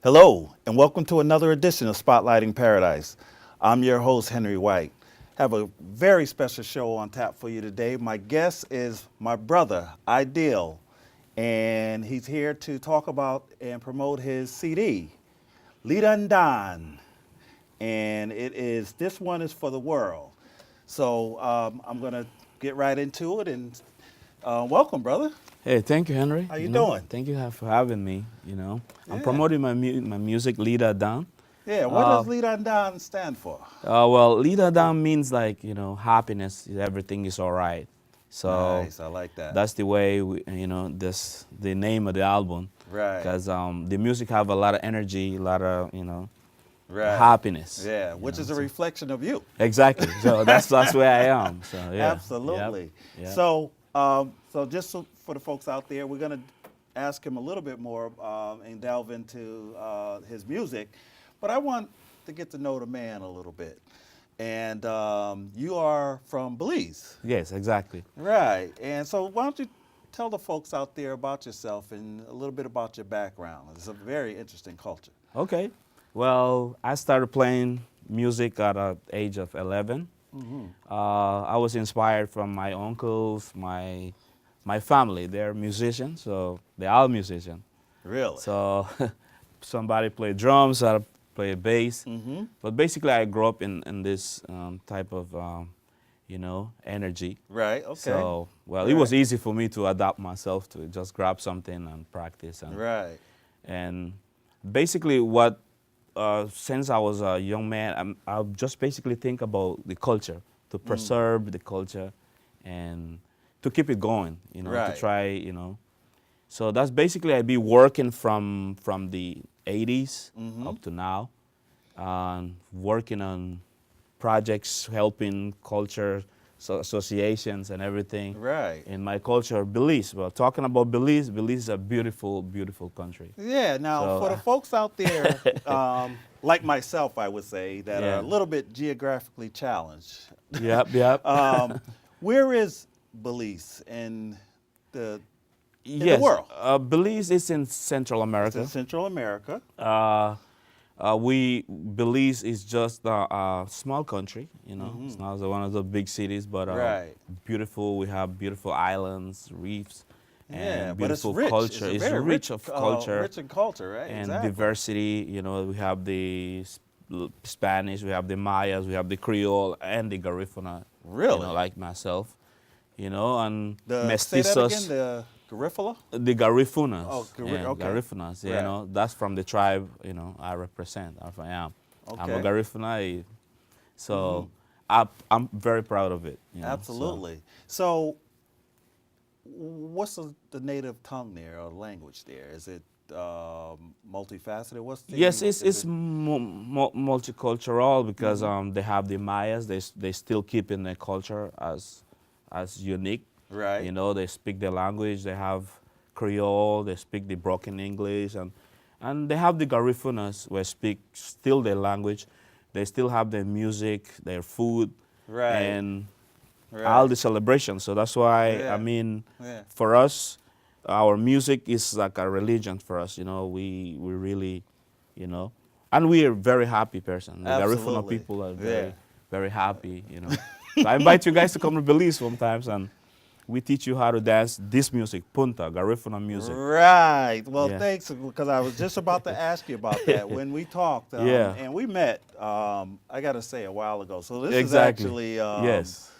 Hello, and welcome to another edition of Spotlighting Paradise. I'm your host, Henry White. Have a very special show on tap for you today. My guest is my brother, Ideal, and he's here to talk about and promote his CD, Lidandan. And this one is for the world. So I'm going to get right into it and welcome, brother. Hey, thank you, Henry. How you doing? Thank you for having me. I'm Yeah. promoting my music, Leader Down. Yeah, what does Lidandan stand for? Well, Leader Down means happiness. Everything is all right. So Nice, I like that. that's the way this the name of the album. Right. Because the music have a lot of energy, a lot of Right. happiness. Yeah, which is a reflection of you. Exactly. So that's where I am. So yeah. Absolutely. Yep. So just for the folks out there, we're going to ask him a little bit more and delve into his music, but I want to get to know the man a little bit. And you are from Belize. Yes, exactly. Right. And so why don't you tell the folks out there about yourself and a little bit about your background. It's a very interesting culture. Okay. Well, I started playing music at the age of 11. I was inspired from my uncles, my family. They're musicians, so they're all musicians. Really? So somebody played drums, I played bass. But basically, I grew up in this type of, energy. Right, okay. So, it was easy for me to adapt myself to just grab something and practice. Right. And basically, since I was a young man, I just basically think about the culture, to preserve the culture and to keep it going, Right. to try, So that's basically I be working from the 80s up to now, and working on projects, helping culture associations and everything. Right. In my culture, Belize. Well, talking about Belize, Belize is a beautiful, beautiful country. Yeah, now So, for the folks out there, like myself, I would say, that are a little bit geographically challenged, Yep. where is Belize in the world? Belize is in Central It's America. in Central America. Belize is just a small country, It's not one of the big cities, but Right. beautiful. We have beautiful islands, reefs, and Yeah, but it's beautiful rich. culture. It's It's very rich of culture rich in culture, right? and Exactly. diversity. We have the Spanish, we have the Mayas, we have the Creole, and the Garifuna. Really? Like myself, and Say that mestizos. again, the Garifuna? The Garifunas. Oh, okay. Garifunas. Yeah, Right. that's from the tribe, I represent. I am. I'm a Okay. Garifuna. So I'm very proud of it. So. Absolutely. So, what's the native tongue there or language there? Is it multifaceted? What's the, Yes, is it's it- multicultural because they have the Mayas. They still keep in their culture as unique. Right. They speak their language. They have Creole. They speak the broken English, and they have the Garifunas, who speak still their language. They still have their music, their food, Right. and Right. all the celebrations. So that's why Yeah. Yeah. for us, our music is like a religion for us. We really, and we are very happy person. The Garifuna Absolutely. people are Yeah. very happy. So I invite you guys to come to Belize sometimes, and we teach you how to dance this music, punta, Garifuna music. Right. Well, Yeah. thanks, because I was just about to ask you about that when we talked. Yeah. And we met, I got to say, a while ago. So this is Exactly. actually Yes.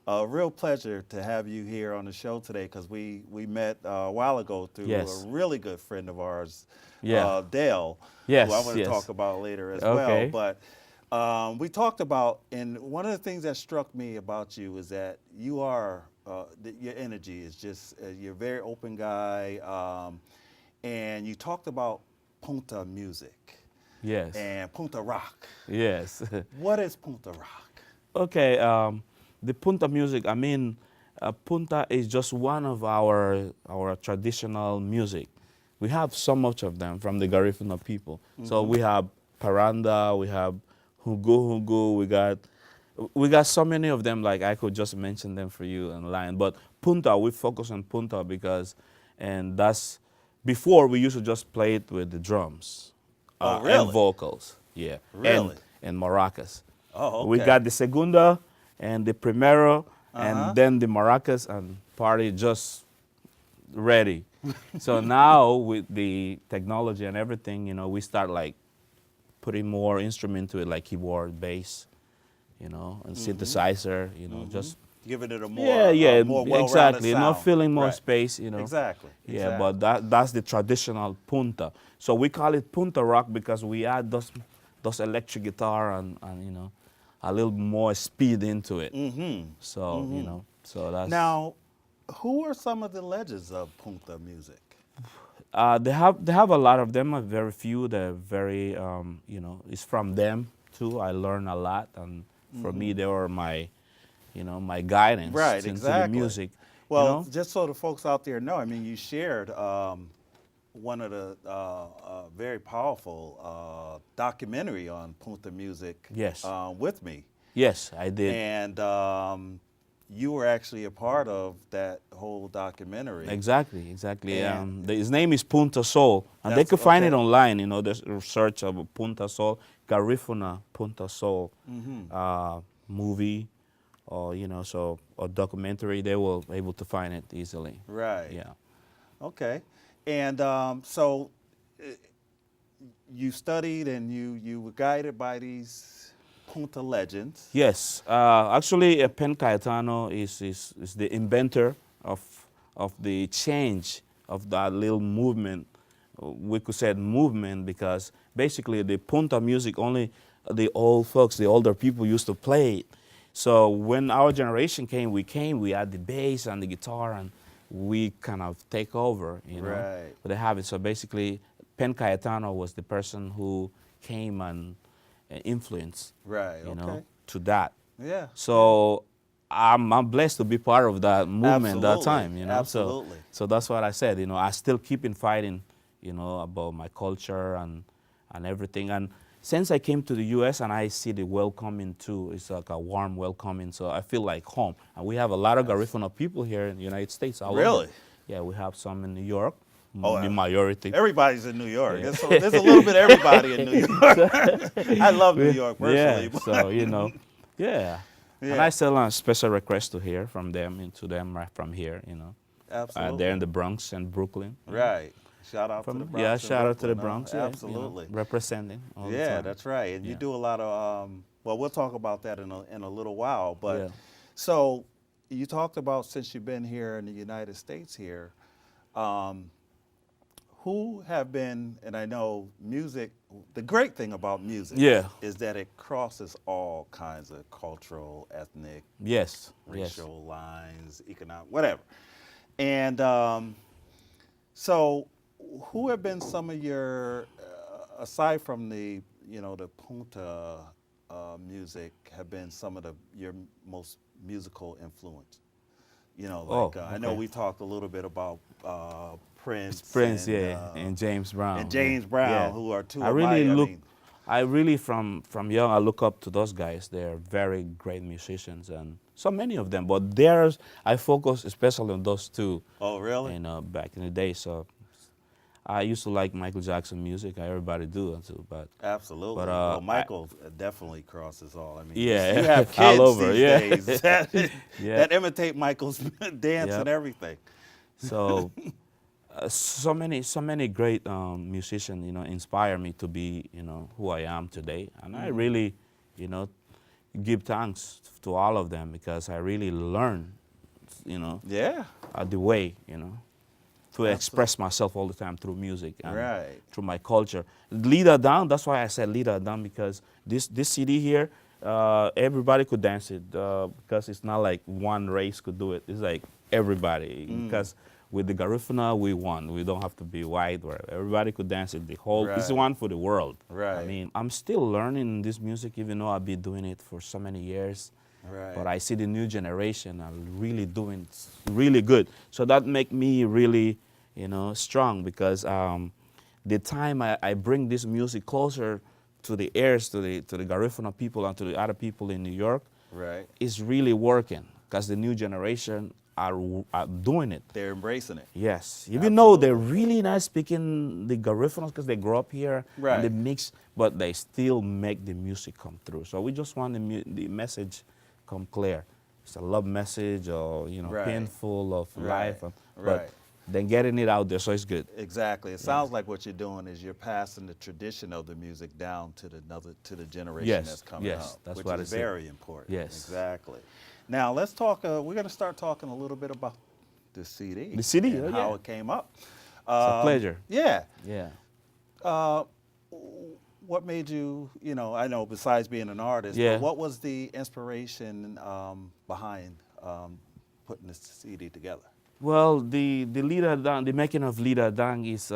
a real pleasure to have you here on the show today, because we met a while ago through Yes. a really good friend of ours, Yeah. Dale, Yes, who I want to yes. talk about later as Okay. well. But we talked about, and one of the things that struck me about you is that you are, your energy is just, you're a very open guy, and you talked about punta music Yes. and punta rock. Yes. What is punta rock? Okay, the punta music, punta is just one of our traditional music. We have so much of them from the Garifuna people. So we have paranda, we have hugu, we got so many of them, like I could just mention them for you in line. But punta, we focus on punta because, and that's, before we used to just play it with the drums Oh, and really? vocals. Yeah, Really? and maracas. Oh, We okay. got the segunda and the primero, Uh-huh. and then the maracas, and party just ready. So now with the technology and everything, we start like putting more instrument to it, like keyboard, bass, and synthesizer, just Giving it a yeah, more yeah, more well-rounded exactly. Not sound. filling more Right. space. Exactly. Yeah, Exactly. but that's the traditional punta. So we call it punta rock because we add those electric guitar and a little more speed into it. So so that's Now, who are some of the legends of punta music? they have a lot of them. Very few. They're very it's from them too. I learn a lot, and for me they were my guidance Right, into the exactly. music. You Well, know. just so the folks out there know, I mean, you shared one of the very powerful documentary on punta music Yes. with me, Yes, I did. and you were actually a part of that whole documentary. Exactly, exactly. And His name is Punta Sol, and they that's could find it okay. online. There's a search of Punta Sol, Garifuna Punta Sol movie, or so or documentary. They will able to find it easily. Right. Yeah. Okay. And so you studied and you were guided by these punta legends. Yes, actually, Pen Cayetano is the inventor of the change of that little movement. We could say movement because basically the punta music only the old folks, the older people used to play it. So when our generation came, we had the bass and the guitar, and we kind of take over. Right. But they have it. So basically, Pen Cayetano was the person who came and influenced Right. Okay. to that. Yeah. So I'm blessed to be part of that movement that Absolutely. time. Absolutely. So that's what I said. I still keep in fighting, about my culture and everything. And since I came to the U.S. and I see the welcoming too, it's like a warm welcoming. So I feel like home. And we have a lot of Garifuna people here in the United States. All Really? over. Yeah, we have some in New York. Oh, The majority. Everybody's in New York. There's a little bit of everybody in New York. I love New York personally. Yeah, but- so yeah. And Yeah. I sell a special request to hear from them and to them right from here. Absolutely. They're in the Bronx and Brooklyn. Right. Shout out to the Bronx. Yeah, and shout out to the Brooklyn, Bronx. huh? Yeah, Absolutely. representing. All the Yeah, time. that's right. And you Yeah. do a lot of, well, we'll talk about that in a little while. But Yeah. so you talked about since you've been here in the United States here, who have been, and I know music, the great thing about music Yeah. is that it crosses all kinds of cultural, ethnic, Yes. Yes. racial lines, economic, whatever. And so who have been some of your, aside from the punta music, have been some of your most musical influence? I know okay. we talked a little bit about Prince. Prince, and, yeah, and James Brown. and James Brown, Yeah. who are two I of really my, look. I mean, I really from young I look up to those guys. They're very great musicians, and so many of them. But I focus especially on those two. oh, really? Back in the day. So I used to like Michael Jackson music. Everybody do too, but Absolutely. But, well, Michael definitely crosses all. I mean, Yeah, you have kids all over, these yeah. days that, Yeah. that imitate Michael's dance Yep. and everything. so so many great musicians inspire me to be who I am today, and I really give thanks to all of them because I really learn Yeah. the way to express myself all the time through music and Right. through my culture. Lead Her Down, that's why I said Lead Her Down, because this CD here, everybody could dance it because it's not like one race could do it. It's like everybody. Because with the Garifuna, we won. We don't have to be white or everybody could dance it. It's Right. one for the world. Right. I mean, I'm still learning this music even though I've been doing it for so many years. Right. But I see the new generation are really doing it really good. So that make me really, strong because the time I bring this music closer to the ears, to the Garifuna people and to the other people in New York, Right. is really working because the new generation are doing it. They're embracing it. Yes, even though they're Absolutely. really not speaking the Garifuna because they grew up here and they Right. mix, but they still make the music come through. So we just want the message come clear. It's a love message or Right. painful of Right. life, Right. but then getting it out there, so it's good. Exactly. It sounds like what you're doing is you're passing the tradition of the music down to the generation Yes, that's coming yes, up, that's which what is I said. very important. Yes. Exactly. Now let's talk. We're going to start talking a little bit about the CD. The CD, and oh, how yeah. it came up. It's a pleasure. Yeah. Yeah. What made you? I know besides being an artist, Yeah. but what was the inspiration behind putting this CD together? Well, the Leader Dang, the making of Leader Dang is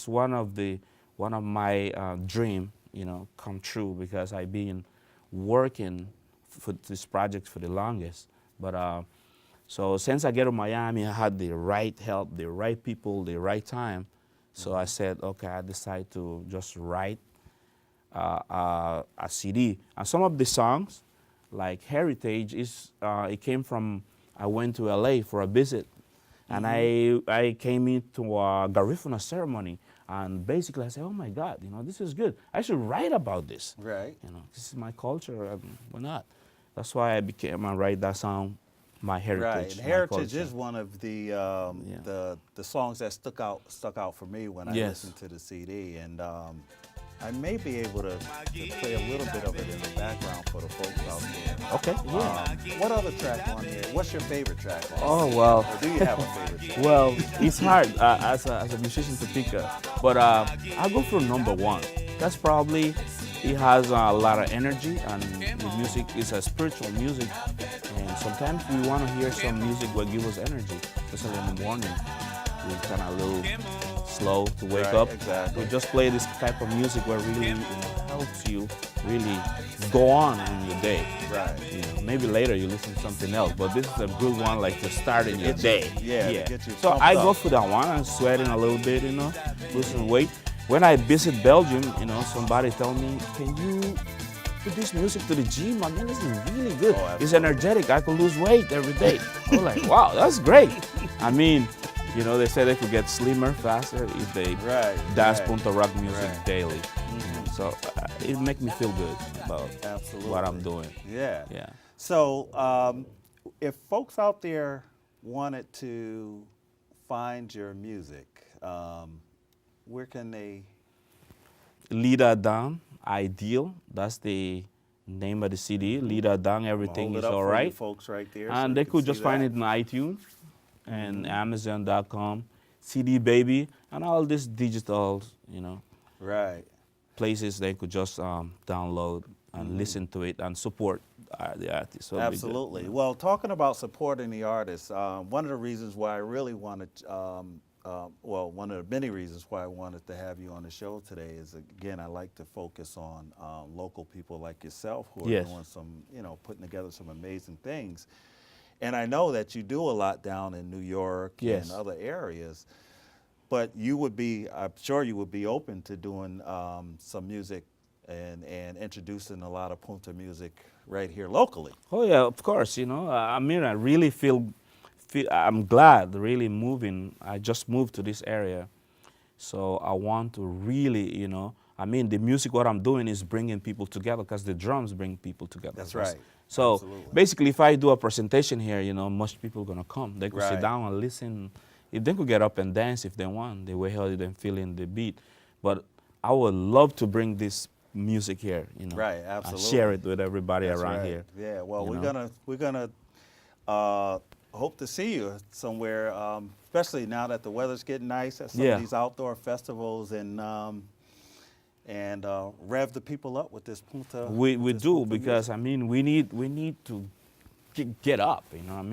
one of my dream, come true because I've been working for this project for the longest. But so since I get to Miami, I had the right help, the right people, the right time. So I said, okay, I decide to just write a CD. And some of the songs, like Heritage, it came from I went to LA for a visit. And I came into a Garifuna ceremony, and basically I said, "Oh my God, this is good. I should write about this. Right. This is my culture. Why not?" That's why I write that song, my heritage. Right, and my Heritage culture. is one of the songs that stuck out for me when I Yes. listened to the CD, and I may be able to play a little bit of it in the background for the folks out there. Okay. Yeah. What other track on here? What's your favorite track on Oh here? well. Or do you have a favorite track? Well, it's hard as a musician to pick but I'll go for number one. That's probably, it has a lot of energy, and the music is a spiritual music. And sometimes we want to hear some music that give us energy, especially in the morning. We're kind of a little slow to wake Right, up. exactly. We just play this type of music where really helps you really go on in your day. Right. Maybe later you listen to something else, but this is a good one, like to start in your day. to get you So pumped I go up. for that one. I'm sweating a little bit, losing weight. When I visit Belgium, somebody tell me, "Can you put this music to the gym? I mean, this is really good. Oh, It's absolutely. energetic. I could lose weight every day." I was like, "Wow, that's great." I mean, they say they could get slimmer faster if they Right, dance right, punta rock music right. daily. So it makes me feel good about Absolutely. what I'm doing. Yeah. Yeah. So, if folks out there wanted to find your music, where can they? Leader Dang, Ideal. That's the name of the CD. Leader Dang, everything Hold is it up all for you right. folks right there. so And you they can could see just find that. it in iTunes and Amazon.com, CD Baby, and all these digital, Right. places they could just download and listen to it and support the artist. So it'll be good. Absolutely. Well, talking about supporting the artists, one of the reasons why I really wanted, one of the many reasons why I wanted to have you on the show today is, again, I like to focus on local people like yourself who are Yes. doing some, putting together some amazing things. And I know that you do a lot down in New York Yes. and other areas, but I'm sure you would be open to doing some music and introducing a lot of punta music right here locally. Oh yeah, of course. I really feel I'm glad really moving. I just moved to this area, so I want to really, the music what I'm doing is bringing people together because the drums bring people together. That's right. So Absolutely. basically, if I do a presentation here, most people gonna come. They could Right. sit down and listen. If they could get up and dance if they want, the way how they feeling the beat. But I would love to bring this music here, Right, and absolutely. share it with everybody That's around right. here. Yeah, well, you we're gonna hope to see you somewhere, especially now that the weather's getting nice at some Yeah. of these outdoor festivals and rev the people up with this punta. We with this do punta because music. we need to get up.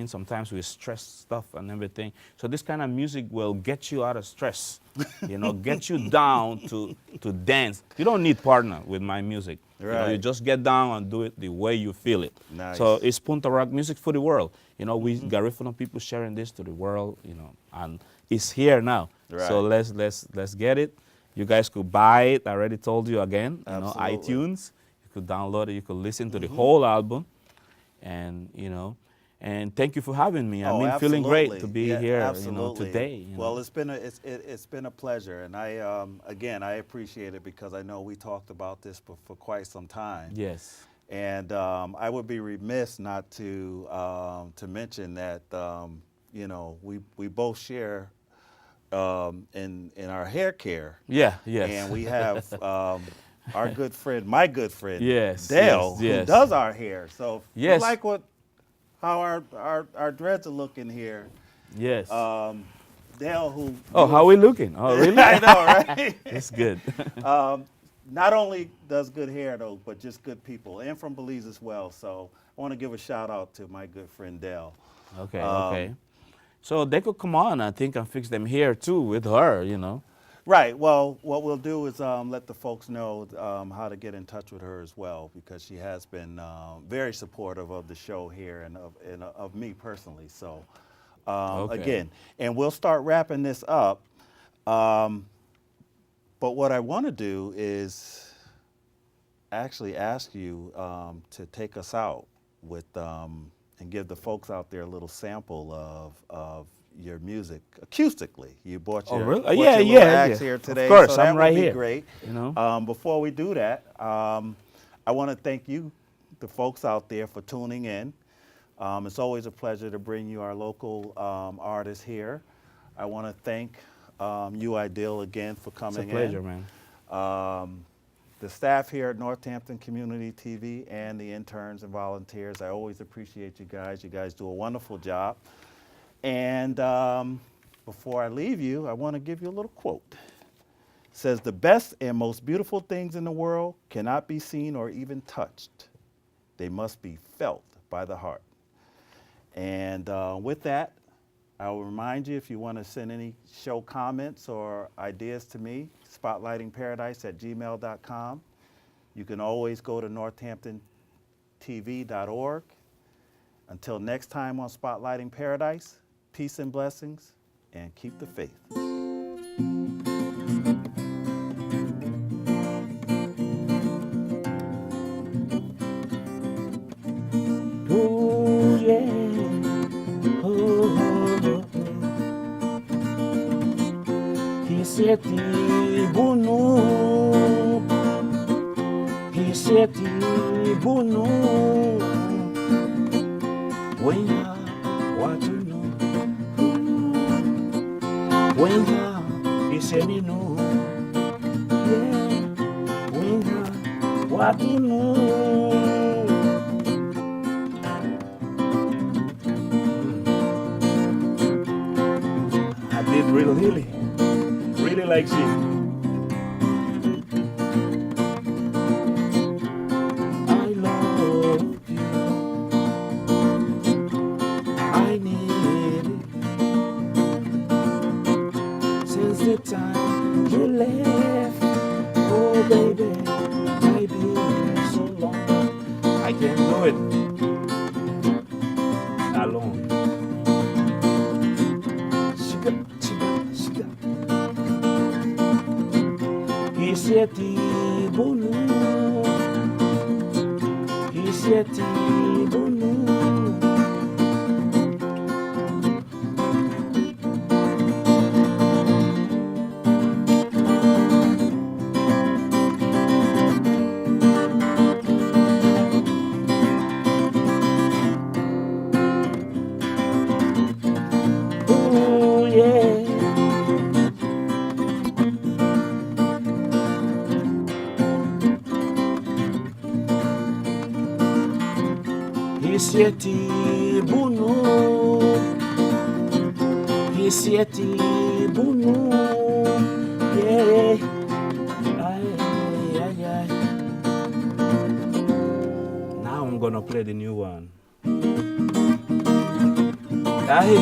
Sometimes we stress stuff and everything. So this kind of music will get you out of stress. Get you down to dance. You don't need partner with my music. You Right. just get down and do it the way you feel it. Nice. So it's punta rock music for the world. We Garifuna people sharing this to the world. And it's here now. Right. So let's get it. You guys could buy it. I already told you again. Absolutely. iTunes. You could download it. You could listen to the whole album, and And thank you for having me. Oh, Feeling great to absolutely. be Yeah, here, absolutely. today. Well, it's been a pleasure, and again I appreciate it because I know we talked about this for quite some time. Yes. And I would be remiss not to mention that we both share in our hair care. Yeah, yes. And we have our good friend, my good friend, Yes, Dale, yes, who yes. does our hair. So if you Yes. like how our dreads are looking here. Yes. Dale, who Oh, how we looking? Oh, really? I know, right? That's good. Not only does good hair though, but just good people, and from Belize as well. So I want to give a shout out to my good friend Dale. Okay, okay. So they could come on, I think, and fix them here too with her, Right. Well, what we'll do is let the folks know how to get in touch with her as well, because she has been very supportive of the show here and of me personally. So Okay. again, and we'll start wrapping this up. But what I want to do is actually ask you to take us out with and give the folks out there a little sample of your music acoustically. You brought your, really? brought Yeah, your little yeah, axe yeah. here today. Of course, so that I'm right would be here. Great. Before we do that, I want to thank you, the folks out there, for tuning in. It's always a pleasure to bring you our local artists here. I want to thank you, Ideal, again for coming in. It's a pleasure, man. The staff here at Northampton Community TV and the interns and volunteers, I always appreciate you guys. You guys do a wonderful job. And before I leave you, I want to give you a little quote. It says, "The best and most beautiful things in the world cannot be seen or even touched. They must be felt by the heart." And with that, I will remind you, if you want to send any show comments or ideas to me, spotlightingparadise@gmail.com. You can always go to northamptontv.org. Until next time on Spotlighting Paradise, peace and blessings, and keep the faith. Oh, yeah. Oh, Hiseti bunu, hiseti bunu, wenya watuno, wenya isenino, yeah, wenya watuno. I did really like it. I love you. I need it. Since the time you left, oh baby, I've been so long. I can't do it alone. Hiseti bunu, hiseti bunu. Oh yeah. Hiseti bunu, hiseti bunu, yeah. Ay, ay, ay. Now I'm gonna play the new one. Ay.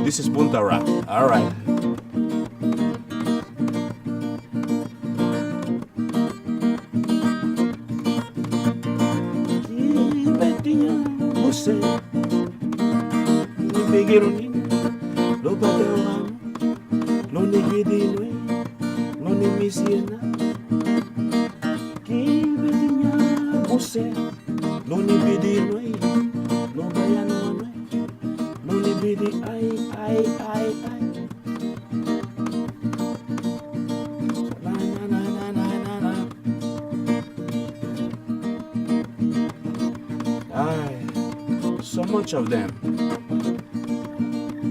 This is Punta Rap. All right. Você me peguei no padrão, no negridino, no nemisiena. Que bedinha você, no negridino. I. Na, na, na, na, na, na, na. So much of them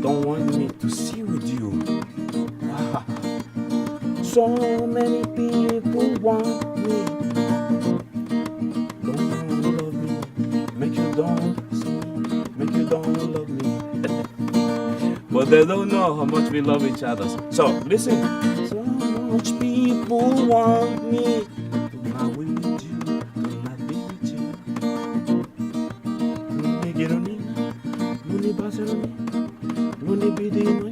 don't want me to see with you. So many people want me, don't love me, make you don't see me, make you don't love me. But they don't know how much we love each other. So listen. So much people want me to not be with you, to not be with you. Luni Barcelona, Luni Bidi.